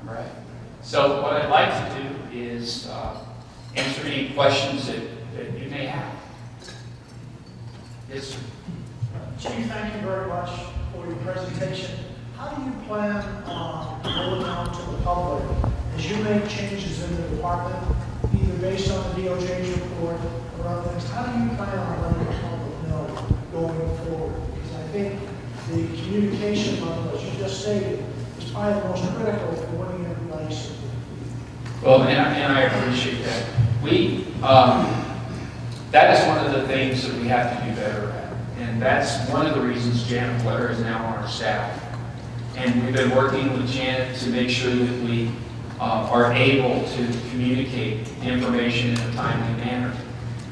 Right. So what I'd like to do is answer any questions that you may have. Yes, sir. Chief, thank you very much for your presentation. How do you plan on going out to the public as you make changes in the department, either based on the DOJ's report or other things? How do you plan on letting the public know going forward? Because I think the communication level, as you just stated, is probably the most critical for winning everybody. Well, and I appreciate that. That is one of the things that we have to do better at. And that's one of the reasons Janet Blair is now on our staff. And we've been working with Janet to make sure that we are able to communicate information in a timely manner.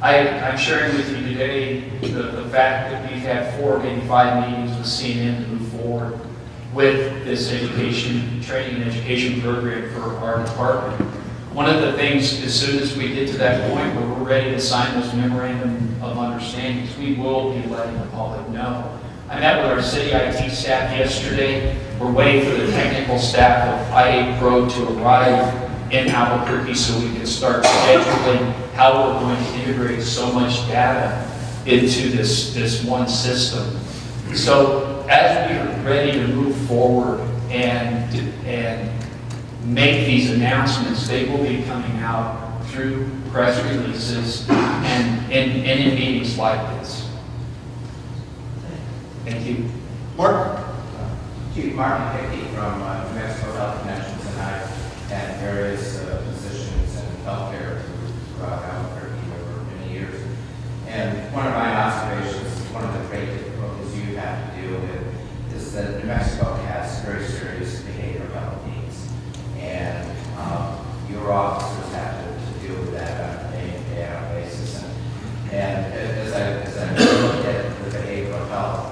I'm sharing with you today the fact that we've had 4, maybe 5 meetings with CNN to move forward with this training and education program for our department. One of the things, as soon as we get to that point where we're ready to sign those memorandum of understandings, we will be letting the public know. I met with our city IT staff yesterday. We're waiting for the technical staff of IA Pro to arrive in Albuquerque so we can start scheduling how we're going to integrate so much data into this one system. So as we are ready to move forward and make these announcements, they will be coming out through press releases and in meetings like this. Thank you. Mark? Chief Martin Hickey from New Mexico Health Connections, and I've had various positions in healthcare throughout Albuquerque over many years. And one of my observations, one of the great difficulties you have to deal with, is that New Mexico has very serious behavioral health needs. And your officers have to deal with that on a day-to-day basis. And as I look at the behavioral health,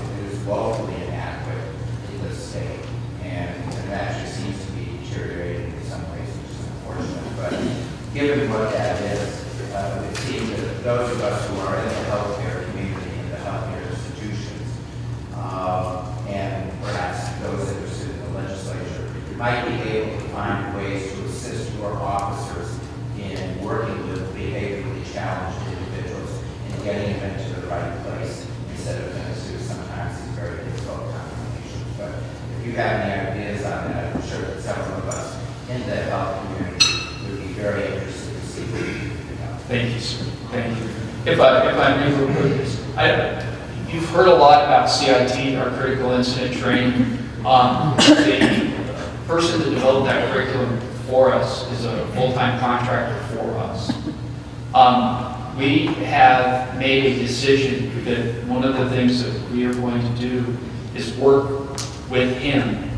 it is woefully inadequate in this state. And it actually seems to be deteriorating in some ways, which is unfortunate. But given what that is, it seems that those of us who are in the healthcare community, in the healthcare institutions, and perhaps those interested in the legislature, might be able to find ways to assist your officers in working with behaviorally challenged individuals and getting them into the right place instead of into sometimes these very difficult combinations. But if you have any ideas on that, I'm sure that several of us in the health community would be very interested to see what you can do. Thank you, sir. Thank you. If I may real quick, you've heard a lot about CIT, our critical incident training. The person that developed that curriculum for us is a full-time contractor for us. We have made a decision that one of the things that we are going to do is work with him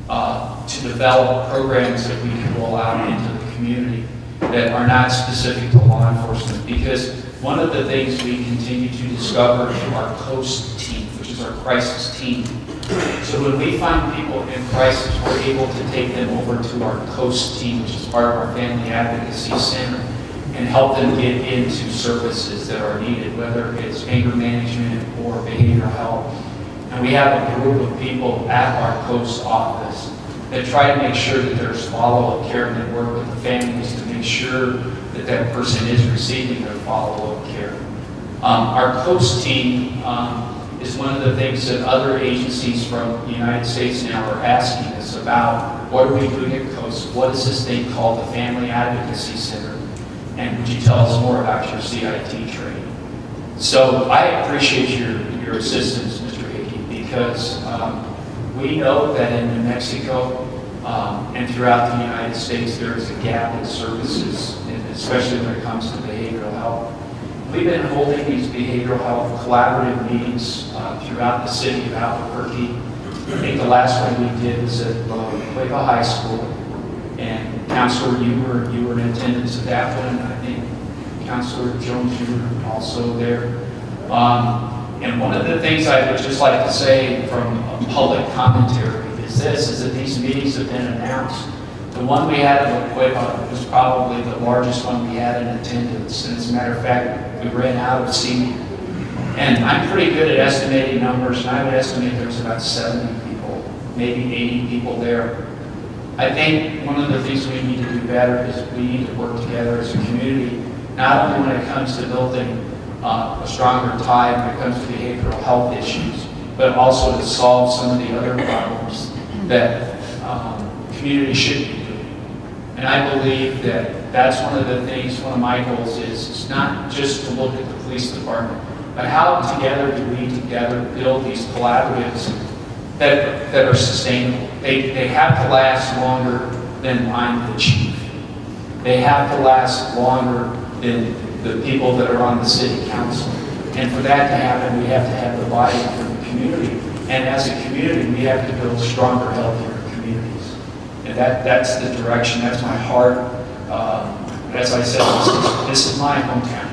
to develop programs that we can roll out into the community that are not specific to law enforcement. Because one of the things we continue to discover is our COAST team, which is our crisis team. So when we find people in crisis, we're able to take them over to our COAST team, which is part of our Family Advocacy Center, and help them get into services that are needed, whether it's anger management or behavioral health. And we have a group of people at our COAST office that try to make sure that there's follow-up care and that work with the families to make sure that that person is receiving their follow-up care. Our COAST team is one of the things that other agencies from the United States now are asking us about. What are we doing at COAST? What is this thing called the Family Advocacy Center? And would you tell us more about your CIT training? So I appreciate your assistance, Mr. Hickey, because we know that in New Mexico and throughout the United States there is a gap in services, and especially when it comes to behavioral health. We've been holding these behavioral health collaborative meetings throughout the city of Albuquerque. I think the last one we did was at Cueva High School, and Counselor, you were in attendance at that one, and I think Counselor Jones, you were also there. And one of the things I would just like to say from a public commentary is that these meetings have been announced. The one we had at La Cueva was probably the largest one we had in attendance, and as a matter of fact, we ran out of seating. And I'm pretty good at estimating numbers, and I would estimate there's about 70 people, maybe 80 people there. I think one of the things we need to do better is we need to work together as a community, not only when it comes to building a stronger tie when it comes to behavioral health issues, but also to solve some of the other problems that the community should be doing. And I believe that that's one of the things, one of my goals is, it's not just to look at the police department, but how together do we together build these collaboratives that are sustainable. They have to last longer than I'm the chief. They have to last longer than the people that are on the city council. And for that to happen, we have to have the buy-in from the community. And as a community, we have to build stronger, healthier communities. And that's the direction, that's my heart. As I said, this is my hometown.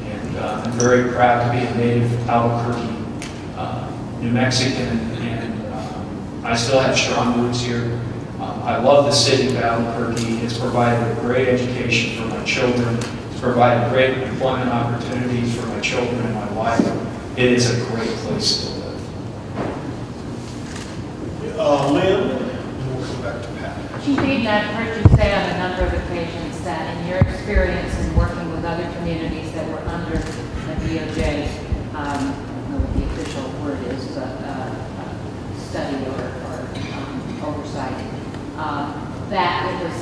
And I'm very proud to be a native Albuquerque, New Mexican, and I still have strong roots here. I love the city of Albuquerque. It's provided a great education for my children. It's provided great employment opportunities for my children and my wife. It is a great place to live. Lynn, and we'll come back to Pat. Chief Eden, I've heard you say on a number of occasions that in your experience in working with other communities that were under the DOJ, I don't know what the official word is, but study or oversight, that it was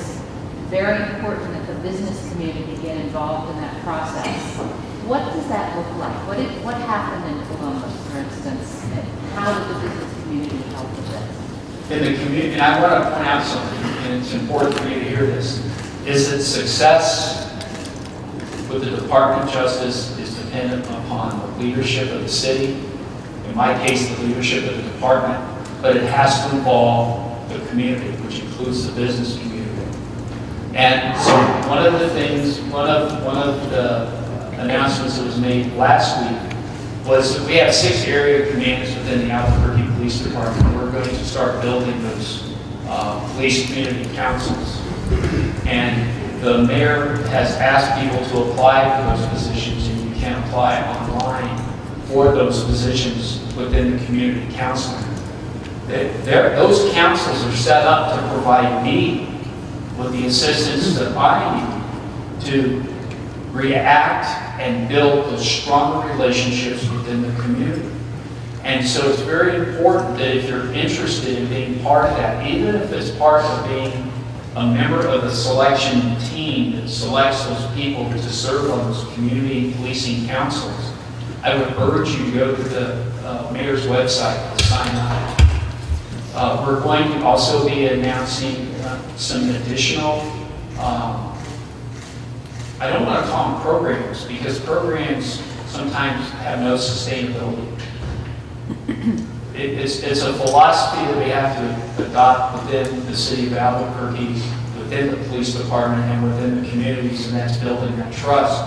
very important that the business community get involved in that process. What does that look like? What happened in Columbus, for instance? And how did the business community help with this? In the community, and I want to point out something, and it's important for you to hear this, is that success with the Department of Justice is dependent upon the leadership of the city, in my case, the leadership of the department, but it has to involve the community, which includes the business community. And so one of the things, one of the announcements that was made last week was that we have 6 area commands within the Albuquerque Police Department. We're going to start building those police community councils. And the mayor has asked people to apply for those positions, and you can apply online for those positions within the community counseling. Those councils are set up to provide me with the assistance that I need to react and build those stronger relationships within the community. And so it's very important that if you're interested in being part of that, even if it's part of being a member of the selection team that selects those people to serve on those community policing councils, I would urge you to go to the mayor's website to sign up. We're going to also be announcing some additional, I don't want to call them programs, because programs sometimes have no sustainability. It's a philosophy that we have to adopt within the city of Albuquerque, within the police department, and within the communities, and that's building that trust.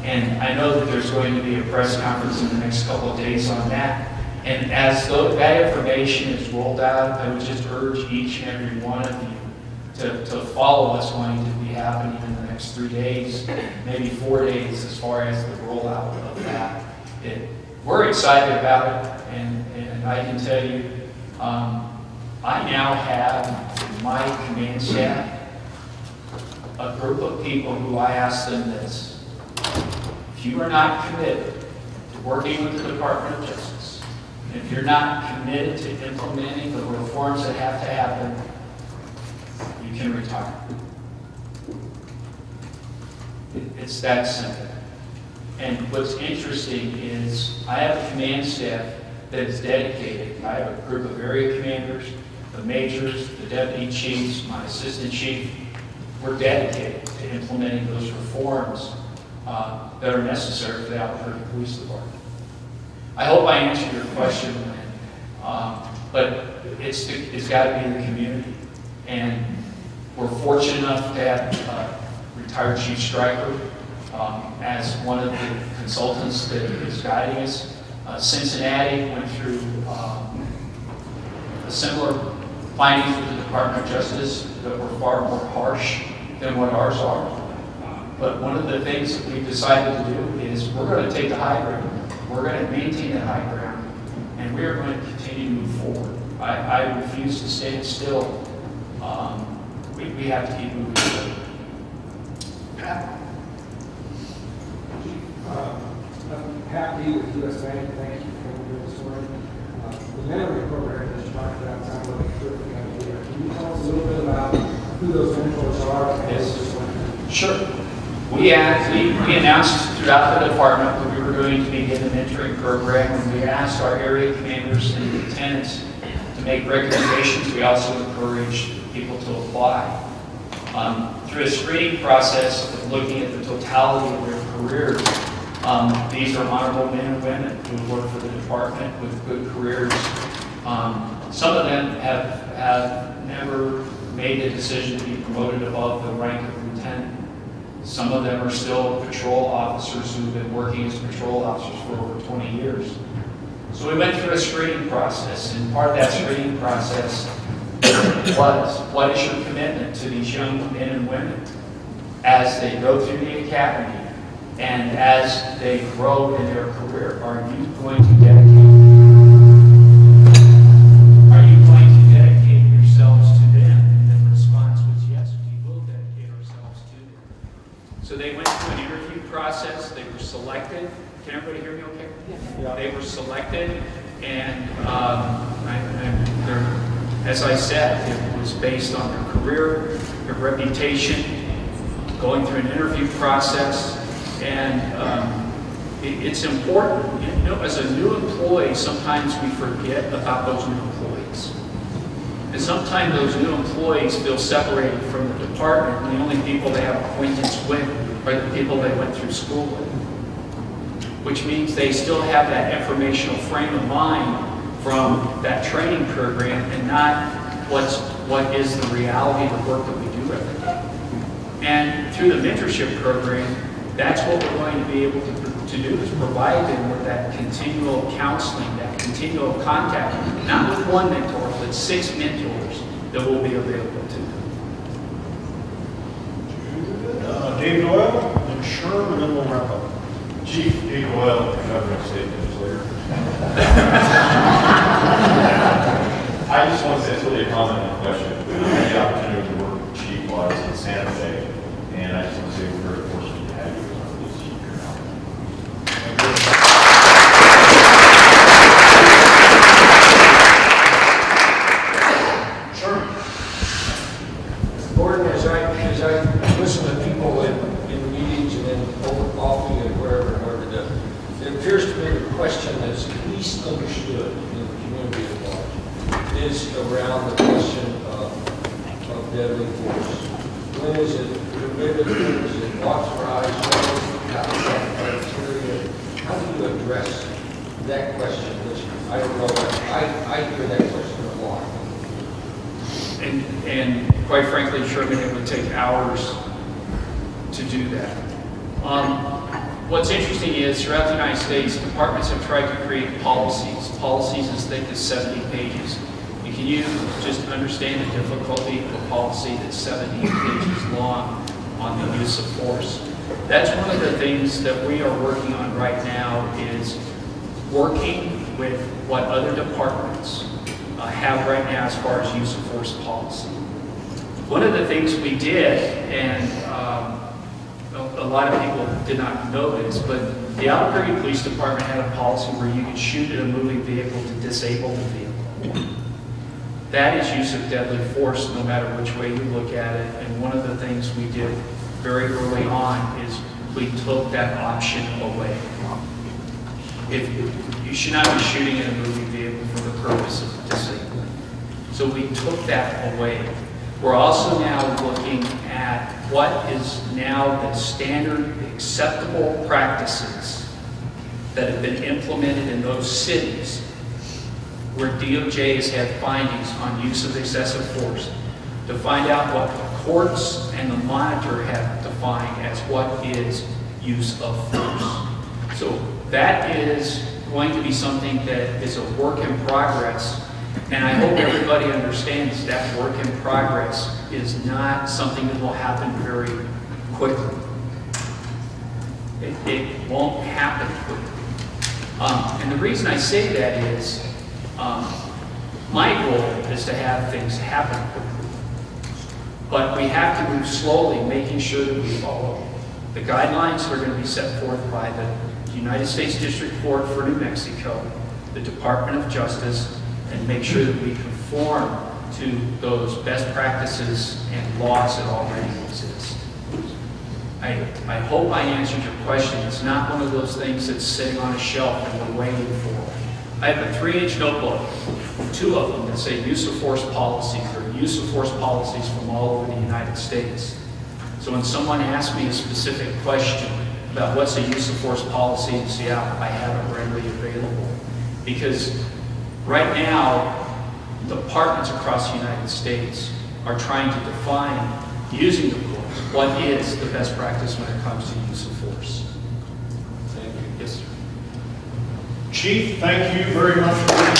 And I know that there's going to be a press conference in the next couple of days on that. And as that information is rolled out, I would just urge each and every one of you to follow what's going to be happening in the next 3 days, maybe 4 days, as far as the rollout of that. We're excited about it, and I can tell you, I now have in my command staff a group of people who I ask them this: if you are not committed to working with the Department of Justice, if you're not committed to implementing the reforms that have to happen, you can retire. It's that simple. And what's interesting is I have a command staff that is dedicated. I have a group of area commanders, the majors, the deputy chiefs, my assistant chief. We're dedicated to implementing those reforms that are necessary for the Albuquerque Police Department. I hope I answered your question, but it's got to be in the community. And we're fortunate enough to have retired Chief Stryker as one of the consultants that is guiding us. Cincinnati went through a similar findings with the Department of Justice that were far more harsh than what ours are. But one of the things that we've decided to do is we're going to take the high ground. We're going to maintain that high ground, and we are going to continue to move forward. I refuse to stand still we have to keep moving forward. Pat? Pat Lee with US Bank, thank you for coming here this morning. The mentoring program that you talked about sounds like a terrific idea. Can you tell us a little bit about who those mentors are? Yes. Sure. We announced throughout the department that we were going to begin a mentoring program, and we asked our area commanders and lieutenants to make recommendations. We also encouraged people to apply. Through a screening process of looking at the totality of their careers, these are honorable men and women who work for the department with good careers. Some of them have never made the decision to be promoted above the rank of lieutenant. Some of them are still patrol officers who've been working as patrol officers for over 20 years. So we went through a screening process, and part of that screening process was, what is your commitment to these young men and women as they go through the academy and as they grow in their career? Are you going to dedicate yourselves to them? And the response was yes, we will dedicate ourselves to them. So they went through an interview process. They were selected. Can everybody hear me okay? Yeah. They were selected, and as I said, it was based on their career, their reputation, going through an interview process, and it's important. You know, as a new employee, sometimes we forget about those new employees. And sometimes those new employees feel separated from the department, and the only people they have acquaintance with are the people they went through school with. Which means they still have that informational frame of mind from that training program and not what is the reality of the work that we do every day. And through the mentorship program, that's what we're going to be able to do, is provide them with that continual counseling, that continual contact, not with one mentor, but 6 mentors that will be available to them. David Oil, and Sherm, and then we'll wrap up. Chief Eden Oil, Government State Legislator. I just want to say it's really a comment and a question. I had the opportunity to work with Chief while I was in Santa Fe, and I just want to say we're very fortunate to have you as our police chief here now. Sure. Gordon, as I listen to people in meetings and over coffee and wherever, it appears to me the question that's least understood in the community at large is around the question of deadly force. When is it permitted? When is it authorized? What is the capital criteria? How do you address that question? Which I don't know. I hear that question a lot. And quite frankly, Sherman, it would take hours to do that. What's interesting is throughout the United States, departments have tried to create policies as thick as 70 pages. And can you just understand the difficulty of a policy that's 70 pages long on the use of force? That's one of the things that we are working on right now, is working with what other departments have right now as far as use of force policy. One of the things we did, and a lot of people did not know this, but the Albuquerque Police Department had a policy where you could shoot at a moving vehicle to disable the vehicle. That is use of deadly force, no matter which way you look at it. And one of the things we did very early on is we took that option away. You should not be shooting at a moving vehicle for the purpose of disabling. So we took that away. We're also now looking at what is now the standard acceptable practices that have been implemented in those cities where DOJ has had findings on use of excessive force, to find out what the courts and the monitor have defined as what is use of force. So that is going to be something that is a work in progress. And I hope everybody understands that work in progress is not something that will happen very quickly. It won't happen quickly. And the reason I say that is, my goal is to have things happen quickly. But we have to move slowly, making sure that we follow the guidelines that are going to be set forth by the United States District Court for New Mexico, the Department of Justice, and make sure that we conform to those best practices and laws that already exist. I hope I answered your question. It's not one of those things that's sitting on a shelf and we're waiting for. I have a 3-inch notebook, 2 of them that say use of force policies, or use of force policies from all over the United States. So when someone asks me a specific question about what's a use of force policy in Seattle, I have it readily available. Because right now, departments across the United States are trying to define, using the force, what is the best practice when it comes to use of force. Thank you. Yes, sir. Chief, thank you very much for being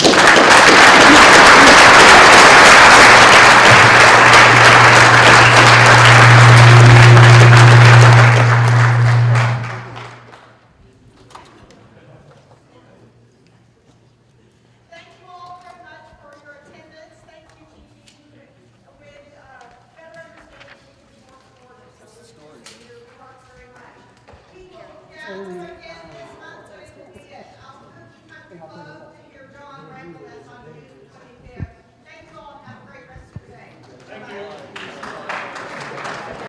Thank you all very much for your attendance. Thank you, Chief Eden. With better understanding, we can work forward with your work very much. We will gather again this month, so it will be at Albuquerque Country Club.